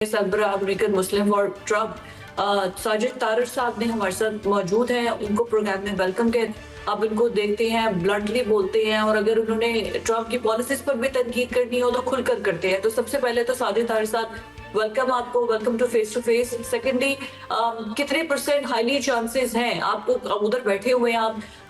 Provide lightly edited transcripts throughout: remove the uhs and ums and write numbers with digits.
सरबराह American Muslim for Trump Sajid Tarar साहब ने हमारे साथ मौजूद हैं। उनको प्रोग्राम में वेलकम कहते हैं। आप इनको देखते हैं, ब्लंटली बोलते हैं और अगर उन्होंने ट्रम्प की पॉलिसीज पर भी तनकीद करनी हो तो खुलकर करते हैं। तो सबसे पहले तो साजिद तारड़ साहब, वेलकम आपको, वेलकम टू फेस। सेकेंडली, कितने परसेंट हाईली चांसेस हैं, आपको उधर बैठे हुए हैं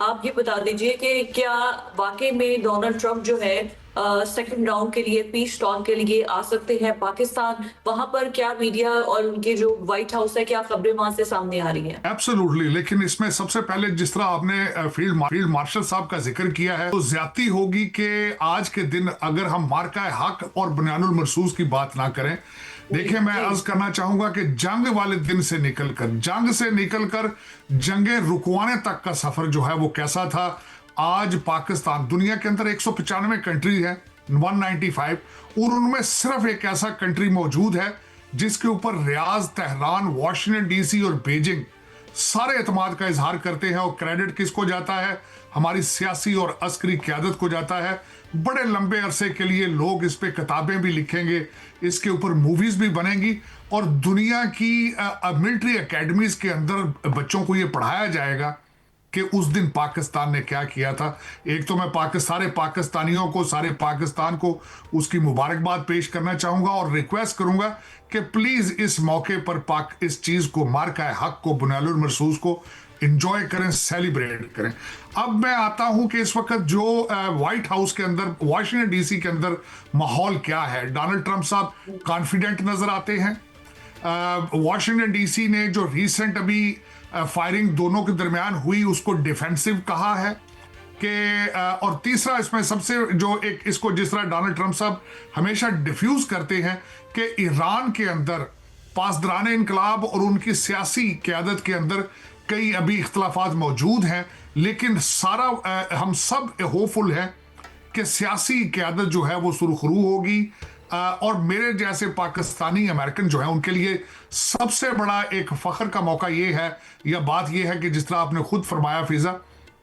आप ये बता दीजिए कि क्या वाकई में डोनाल्ड ट्रम्प जो है सेकंड राउंड के लिए, पीस टॉक के लिए आ सकते हैं पाकिस्तान? वहां पर क्या मीडिया और उनके जो व्हाइट हाउस है, क्या खबरें वहां से सामने आ रही हैं? एब्सोल्युटली, लेकिन इसमें सबसे पहले जिस तरह आपने फील्ड मार्शल साहब का जिक्र किया है, तो ज्यादती होगी कि आज के दिन अगर हम मार्का हक और बुनियानुल मरसूस की बात ना करें। देखिए, मैं अर्ज करना चाहूंगा कि जंग वाले दिन से निकलकर जंगे रुकवाने तक का सफर जो है वो कैसा था। आज पाकिस्तान, दुनिया के अंदर 195 कंट्री है, 195, और उनमें सिर्फ एक ऐसा कंट्री मौजूद है जिसके ऊपर रियाज, तेहरान, वाशिंगटन डीसी और बीजिंग सारे एतमाद का इजहार करते हैं। और क्रेडिट किसको जाता है? हमारी सियासी और अस्करी क़यादत को जाता है। बड़े लंबे अरसे के लिए लोग इस पे किताबें भी लिखेंगे, इसके ऊपर मूवीज भी बनेंगी और दुनिया की मिलिट्री एकेडमीज के अंदर बच्चों को यह पढ़ाया जाएगा कि उस दिन पाकिस्तान ने क्या किया था। एक तो मैं सारे पाकिस्तानियों को, सारे पाकिस्तान को उसकी मुबारकबाद पेश करना चाहूंगा और रिक्वेस्ट करूंगा कि प्लीज इस मौके पर इस चीज को, मार्का हक को, बुनियानुल मरसूस को एंजॉय करें, सेलिब्रेट करें। अब मैं आता हूं कि इस वक्त जो व्हाइट हाउस के अंदर, वाशिंगटन डीसी के अंदर माहौल क्या है। डोनाल्ड ट्रंप साहब कॉन्फिडेंट नजर आते हैं। वाशिंगटन डीसी ने जो रीसेंट अभी फायरिंग दोनों के दरमियान हुई उसको डिफेंसिव कहा है कि और तीसरा इसमें सबसे जो एक इसको जिस तरह डोनाल्ड ट्रंप साहब हमेशा डिफ्यूज करते हैं कि ईरान के अंदर पासदारान इनकलाब और उनकी सियासी क़यादत के अंदर कई अभी इख्तलाफात मौजूद हैं, लेकिन हम सब होपफुल हैं कि सियासी क़यादत जो है वो सुरखरू होगी। और मेरे जैसे पाकिस्तानी अमेरिकन जो है उनके लिए सबसे बड़ा एक फख्र का मौका ये है, या बात ये है कि जिस तरह आपने खुद फरमाया फिजा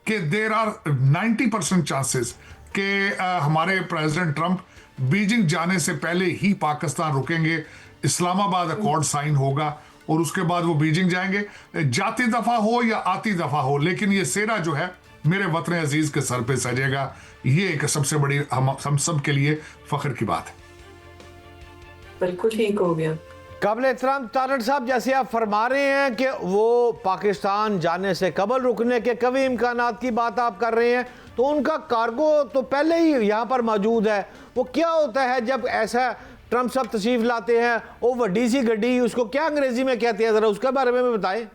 कि देर आर 90% चांसेस कि हमारे प्रेसिडेंट ट्रंप बीजिंग जाने से पहले ही पाकिस्तान रुकेंगे, इस्लामाबाद अकॉर्ड साइन होगा और उसके बाद वो बीजिंग जाएंगे। जाती दफा हो या आती दफा हो, लेकिन ये सेरा जो है मेरे वतन अजीज के सर पे सजेगा। ये एक सबसे बड़ी हम सब के लिए फख्र की बात है। बिल्कुल ठीक हो गया। काबिल एहतराम तारड़ साहब, जैसे आप फरमा रहे हैं कि वो पाकिस्तान जाने से कबल रुकने के कभी इम्कानात की बात आप कर रहे हैं, तो उनका कार्गो तो पहले ही यहाँ पर मौजूद है। वो क्या होता है जब ऐसा ट्रंप साहब तशरीफ लाते हैं, वो वड्डी सी गड्डी, उसको क्या अंग्रेजी में कहते हैं, जरा उसके बारे में बताएं।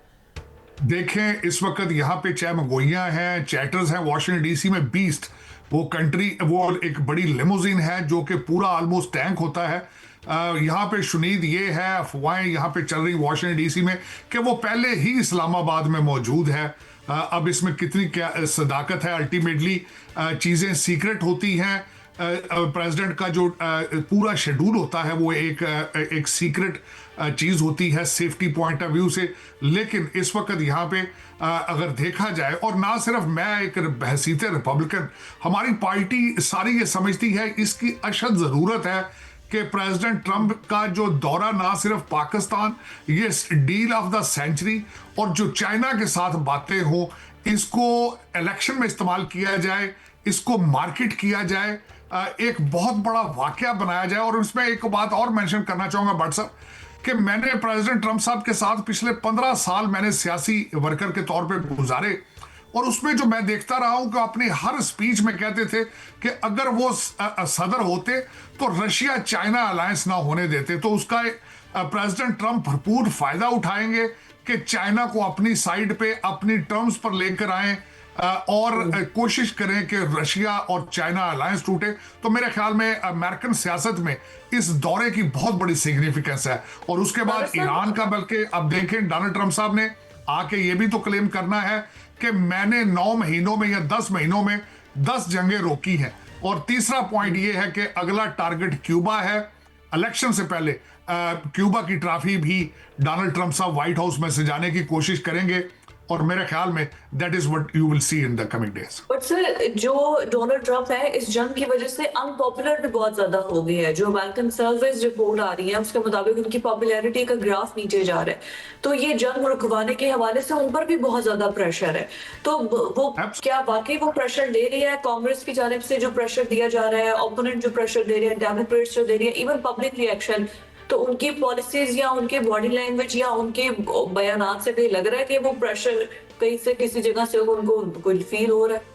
देखें, इस वक्त यहाँ पे चाहे मगोइयाँ हैं, चैटर्स हैं, वाशिंगटन डीसी में बीस्ट, वो कंट्री, वो एक बड़ी लिमोजिन है जो कि पूरा ऑलमोस्ट टैंक होता है। यहाँ पे शुनीद ये है, अफवाहें यहाँ पे चल रही वाशिंगटन डीसी में कि वो पहले ही इस्लामाबाद में मौजूद है। अब इसमें कितनी क्या सदाकत है, अल्टीमेटली चीज़ें सीक्रेट होती हैं। प्रेसिडेंट का जो पूरा शेड्यूल होता है वो एक सीक्रेट चीज होती है सेफ्टी पॉइंट ऑफ व्यू से। लेकिन इस वक्त यहाँ पे अगर देखा जाए, और ना सिर्फ मैं एक बहसीत रिपब्लिकन, हमारी पार्टी सारी ये समझती है इसकी अशद जरूरत है कि प्रेसिडेंट ट्रंप का जो दौरा ना सिर्फ पाकिस्तान, ये डील ऑफ द सेंचुरी, और जो चाइना के साथ बातें हो, इसको इलेक्शन में इस्तेमाल किया जाए, इसको मार्केट किया जाए, एक बहुत बड़ा वाकया बनाया जाए। और इसमें एक बात और मेंशन करना चाहूंगा भट्ट साहब कि मैंने प्रेसिडेंट ट्रंप साहब के साथ पिछले 15 साल मैंने सियासी वर्कर के तौर पे गुजारे, और उसमें जो मैं देखता रहा हूं कि अपनी हर स्पीच में कहते थे कि अगर वो सदर होते तो रशिया चाइना अलायंस ना होने देते, तो उसका प्रेसिडेंट ट्रंप भरपूर फायदा उठाएंगे कि चाइना को अपनी साइड पे, अपनी टर्म्स पर लेकर आए और कोशिश करें कि रशिया और चाइना अलायंस टूटे। तो मेरे ख्याल में अमेरिकन सियासत में इस दौरे की बहुत बड़ी सिग्निफिकेंस है। और उसके बाद ईरान का, बल्कि अब देखें, डोनाल्ड ट्रंप साहब ने आके ये भी तो क्लेम करना है कि मैंने 9 महीनों में या 10 महीनों में 10 जंगें रोकी हैं। और तीसरा पॉइंट ये है कि अगला टारगेट क्यूबा है। इलेक्शन से पहले क्यूबा की ट्रॉफी भी डोनाल्ड ट्रंप साहब व्हाइट हाउस में से जाने की कोशिश करेंगे। और मेरे ख्याल में that is what you will see in the coming days. But sir, जो डोनाल्ड ट्रंप है इस जंग की वजह से अनपॉपुलर भी बहुत ज्यादा हो गई है। जो वेलकम सर्विस रिपोर्ट आ रही है उसके मुताबिक उनकी पॉपुलैरिटी का ग्राफ नीचे जा रहा है। तो ये जंग रुकवाने के हवाले से उन पर भी बहुत ज्यादा प्रेशर है। तो वो क्या वाकई वो प्रेशर ले रही है? कांग्रेस की जानिब से जो प्रेशर दिया जा रहा है, ओपोनेंट जो प्रेशर दे रहे हैं, डेमोक्रेट्स जो दे रही है, इवन पब्लिक रिएक्शन, तो उनकी पॉलिसीज या उनके बॉडी लैंग्वेज या उनके बयानात से भी लग रहा है कि वो प्रेशर कहीं से किसी जगह से उनको कोई फील हो रहा है।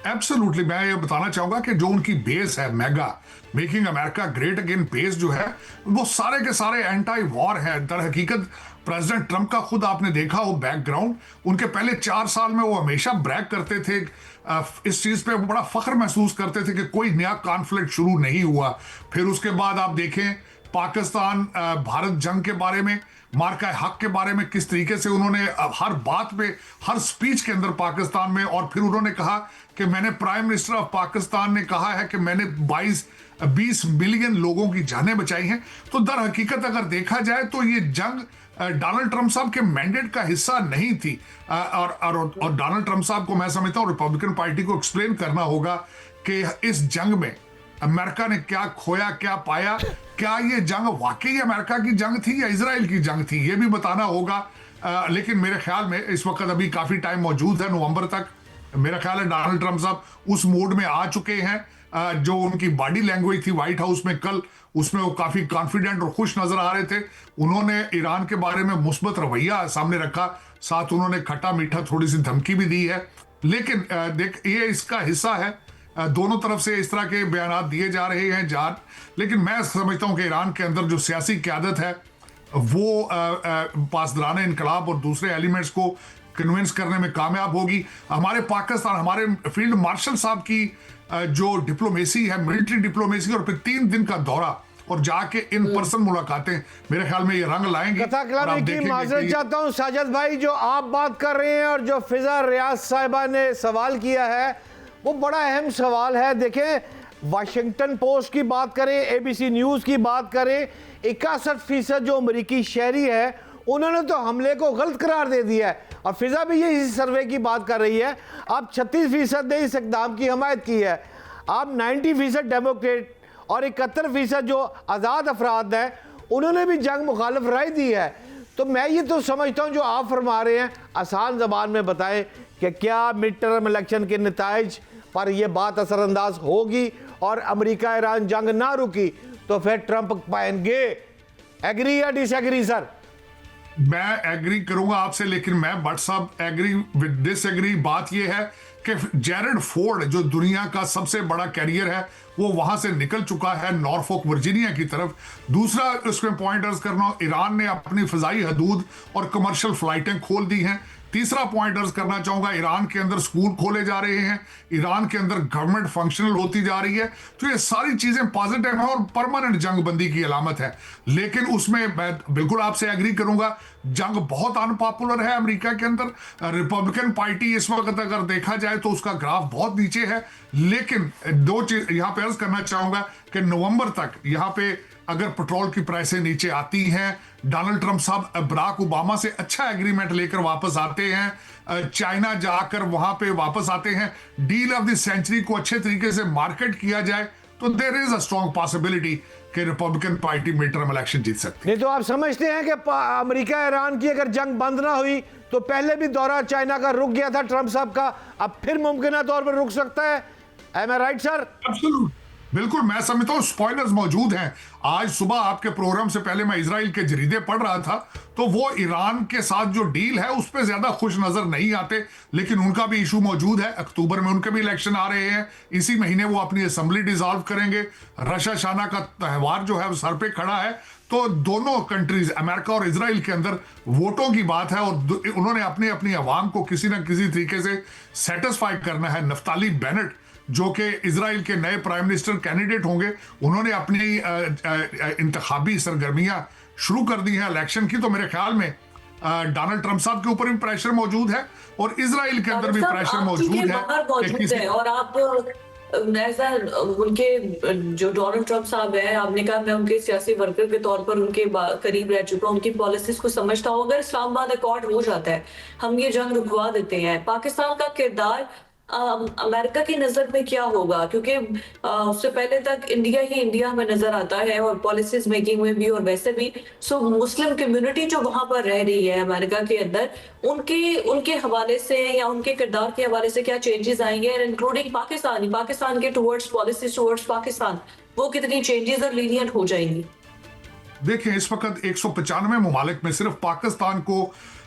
एब्सोल्युटली, मैं ये बताना चाहूंगा कि जो उनकी बेस है, mega making America great again base जो है, वो सारे के सारे एंटी वॉर है। दर हकीकत प्रेसिडेंट ट्रंप का खुद आपने देखा हो बैकग्राउंड, उनके पहले 4 साल में वो हमेशा ब्रैग करते थे, इस चीज पे बड़ा फख्र महसूस करते थे कि कोई नया कॉन्फ्लिक्ट शुरू नहीं हुआ। फिर उसके बाद आप देखें पाकिस्तान भारत जंग के बारे में, मार्का हक के बारे में किस तरीके से उन्होंने हर बात पे, हर स्पीच के अंदर पाकिस्तान में, और फिर उन्होंने कहा कि मैंने प्राइम मिनिस्टर ऑफ पाकिस्तान ने कहा है कि मैंने 20 मिलियन लोगों की जानें बचाई हैं। तो दर हकीकत अगर देखा जाए तो ये जंग डोनाल्ड ट्रंप साहब के मैंडेट का हिस्सा नहीं थी, और डोनाल्ड ट्रंप साहब को मैं समझता हूँ रिपब्लिकन पार्टी को एक्सप्लेन करना होगा कि इस जंग में अमेरिका ने क्या खोया क्या पाया, क्या ये जंग वाकई अमेरिका की जंग थी या इजराइल की जंग थी, ये भी बताना होगा। लेकिन मेरे ख्याल में इस वक्त अभी काफी टाइम मौजूद है, नवंबर तक मेरा ख्याल है डोनाल्ड ट्रंप साहब उस मोड में आ चुके हैं। जो उनकी बॉडी लैंग्वेज थी व्हाइट हाउस में कल, उसमें वो काफी कॉन्फिडेंट और खुश नजर आ रहे थे। उन्होंने ईरान के बारे में मुस्बत रवैया सामने रखा, साथ उन्होंने खट्टा मीठा थोड़ी सी धमकी भी दी है। लेकिन देख, ये इसका हिस्सा है, दोनों तरफ से इस तरह के बयान दिए जा रहे हैं लेकिन मैं समझता हूं कि ईरान के अंदर जो सियासी क़यादत है वो पासदारान इनकलाब और दूसरे एलिमेंट्स को कन्विंस करने में कामयाब होगी। हमारे पाकिस्तान, हमारे फील्ड मार्शल साहब की जो डिप्लोमेसी है, मिलिट्री डिप्लोमेसी, और फिर 3 दिन का दौरा और जाके इन पर्सन मुलाकातें मेरे ख्याल में ये रंग लाएंगे। कथा कलामी की माजरत चाहता हूं साजिद भाई, जो आप बात कर रहे हैं और जो फिजा रियाज साहिबा ने सवाल किया है वो बड़ा अहम सवाल है। देखें, वाशिंगटन पोस्ट की बात करें, ABC न्यूज़ की बात करें, 61% जो अमरीकी शहरी है उन्होंने तो हमले को गलत करार दे दिया है, और फिजा भी यही सर्वे की बात कर रही है। अब 36% ने इस इक़दाम की हमायत की है। अब 90% डेमोक्रेट और 71% जो आज़ाद अफराद हैं उन्होंने भी जंग मुखालिफ राय दी है। तो मैं ये तो समझता हूँ जो आप फरमा रहे हैं, आसान ज़बान में बताएं कि क्या मिड टर्म इलेक्शन के नताइज पर यह बात असरअंदाज होगी और अमेरिका ईरान जंग ना रुकी तो फिर ट्रंप पाएंगे। एग्री या डिसएग्री सर? मैं एग्री करूंगा आपसे, लेकिन मैं भट्ट साहब एग्री विद डिसएग्री। बात यह है कि जेरेड फोर्ड जो दुनिया का सबसे बड़ा कैरियर है वो वहां से निकल चुका है नॉर्फोक वर्जीनिया की तरफ। दूसरा उसमें पॉइंटर्स करना, ईरान ने अपनी फजाई हदूद और कमर्शियल फ्लाइटें खोल दी हैं। तीसरा पॉइंटर्स करना चाहूंगा, ईरान के अंदर स्कूल खोले जा रहे हैं, ईरान के अंदर गवर्नमेंट फंक्शनल होती जा रही है। तो ये सारी चीजें पॉजिटिव है और परमानेंट जंगबंदी की अलामत है। लेकिन उसमें मैं बिल्कुल आपसे एग्री करूंगा, जंग बहुत अनपॉपुलर है अमेरिका के अंदर। रिपब्लिकन पार्टी इस वक्त अगर देखा जाए तो उसका ग्राफ बहुत नीचे है। लेकिन 2 चीज यहां पे अर्ज करना चाहूंगा कि नवंबर तक यहां पे अगर पेट्रोल की प्राइसें नीचे आती हैं, डोनाल्ड ट्रंप साहब बराक ओबामा से अच्छा एग्रीमेंट लेकर वापस आते हैं, चाइना जाकर वहां पे वापस आते हैं, डील ऑफ द सेंचुरी को अच्छे तरीके से मार्केट किया जाए, तो there is a strong possibility कि Republican party mid term election जीत सकती है। नहीं तो आप समझते हैं कि अमेरिका ईरान की अगर जंग बंद ना हुई तो पहले भी दौरा चाइना का रुक गया था ट्रंप साहब का, अब फिर मुमकिन तौर पर रुक सकता है? एम आई राइट सर? एब्सोल्यूट, बिल्कुल। मैं समझता हूं स्पॉयलर्स मौजूद हैं। आज सुबह आपके प्रोग्राम से पहले मैं इजराइल के जरीदे पढ़ रहा था, तो वो ईरान के साथ जो डील है उस पर ज्यादा खुश नजर नहीं आते, लेकिन उनका भी इशू मौजूद है। अक्टूबर में उनके भी इलेक्शन आ रहे हैं, इसी महीने वो अपनी असेंबली डिसॉल्व करेंगे, रशा शाना का त्यौहार जो है वो सर पे खड़ा है। तो दोनों कंट्रीज अमेरिका और इजराइल के अंदर वोटों की बात है और उन्होंने अपनी अपनी अवाम को किसी ना किसी तरीके से सेटिस्फाई करना है। नफ्ताली बेनेट जो कि इजराइल के नए प्राइम मिनिस्टर कैंडिडेट होंगे, उन्होंने अपनी इंतखाबी सरगर्मियां शुरू कर दी हैं इलेक्शन की। तो मेरे ख्याल में डोनाल्ड ट्रंप साहब के ऊपर भी प्रेशर मौजूद है और इजराइल के अंदर भी प्रेशर मौजूद है। और आप ऐसा उनके जो डोनाल्ड ट्रंप साहब है, आपने कहा मैं उनके सियासी वर्कर के तौर पर उनके करीब रह चुका हूँ, उनकी पॉलिसीज को समझता हूँ। अगर इस्लामाबाद अकॉर्ड हो जाता है, हम ये जंग रुकवा देते हैं, पाकिस्तान का किरदार अमेरिका की नजर में क्या होगा? क्योंकि उससे पहले तक इंडिया ही इंडिया हमें नजर आता है, और पॉलिसीज मेकिंग में भी और वैसे भी। सो मुस्लिम कम्युनिटी जो वहां पर रह रही है अमेरिका के अंदर, उनके हवाले से या उनके किरदार के हवाले से क्या चेंजेस आएंगे, इंक्लूडिंग पाकिस्तान के टुवर्ड्स पॉलिसीज टुवर्ड्स पाकिस्तान, वो कितनी चेंजेस और लीनियंट हो जाएंगी? देखिए, इस वक्त 195 ममालिक में सिर्फ पाकिस्तान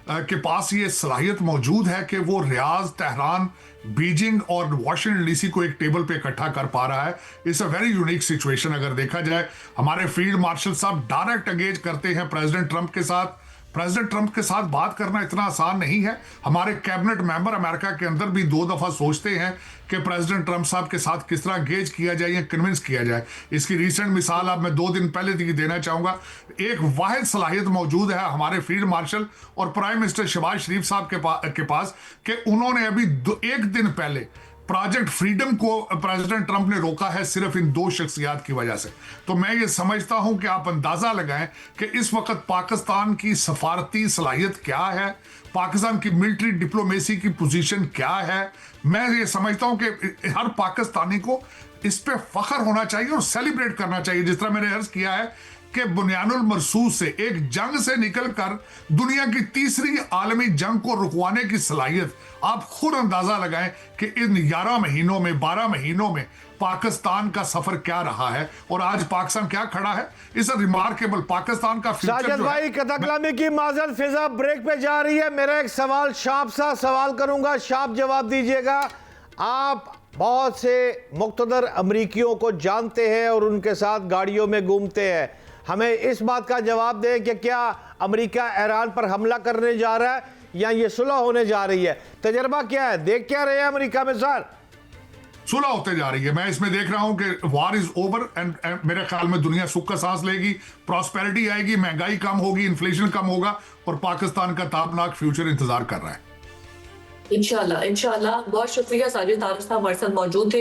के पास ये सलाहियत मौजूद है कि वो रियाज, तेहरान, बीजिंग और वाशिंगटन डीसी को एक टेबल पे इकट्ठा कर पा रहा है। It's a very unique situation. अगर देखा जाए, हमारे फील्ड मार्शल साहब डायरेक्ट एंगेज करते हैं प्रेसिडेंट ट्रंप के साथ। प्रेसिडेंट ट्रंप के साथ बात करना इतना आसान नहीं है। हमारे कैबिनेट मेंबर अमेरिका के अंदर भी 2 दफा सोचते हैं कि प्रेसिडेंट ट्रंप साहब के साथ किस तरह एंगेज किया जाए या कन्विंस किया जाए। इसकी रिसेंट मिसाल अब मैं 2 दिन पहले की देना चाहूंगा। एक वाहिद सलाहियत मौजूद है हमारे फील्ड मार्शल और प्राइम मिनिस्टर शहबाज शरीफ साहब के पास कि उन्होंने अभी 1 दिन पहले प्रोजेक्ट फ्रीडम को प्रेसिडेंट ट्रंप ने रोका है, सिर्फ इन 2 शख्सियात की वजह से। तो मैं ये समझता हूं कि आप अंदाजा लगाएं कि इस वक्त पाकिस्तान की सफारती सलाहियत क्या है, पाकिस्तान की मिलिट्री डिप्लोमेसी की पोजीशन क्या है। मैं ये समझता हूं कि हर पाकिस्तानी को इस पे फख्र होना चाहिए और सेलिब्रेट करना चाहिए। जिस तरह मैंने अर्ज किया है कि बुनियानुल मरसूस से, एक जंग से निकलकर दुनिया की तीसरी आलमी जंग को रुकवाने की सलाहियत, आप खुद अंदाजा लगाएं कि इन 11 महीनों में, 12 महीनों में पाकिस्तान का सफर क्या रहा है और आज पाकिस्तान क्या खड़ा है। इस रिमार्केबल पाकिस्तान का फ्यूचर साजिद भाई, कतकलामी की माजरत, फिजा ब्रेक पे जा रही है। मेरा एक सवाल शाप सा सवाल करूंगा, शाप जवाब दीजिएगा। आप बहुत से मुक्तदर अमरीकियों को जानते हैं और उनके साथ गाड़ियों में घूमते हैं। हमें इस बात का जवाब दें कि क्या अमेरिका ईरान पर हमला करने जा रहा है या ये सुलह होने जा रही है? तजर्बा क्या है, देख क्या रहे हैं अमेरिका में? सर, सुलह होते जा रही है। मैं इसमें देख रहा हूं कि वार इज ओवर एंड मेरे ख्याल में दुनिया सुख का सांस लेगी, प्रॉस्पेरिटी आएगी, महंगाई कम होगी, इन्फ्लेशन कम होगा और पाकिस्तान का ताबनाक फ्यूचर इंतजार कर रहा है। इंशाल्लाह। बहुत शुक्रिया साजिद तारिक साहब हमारे साथ मौजूद थे।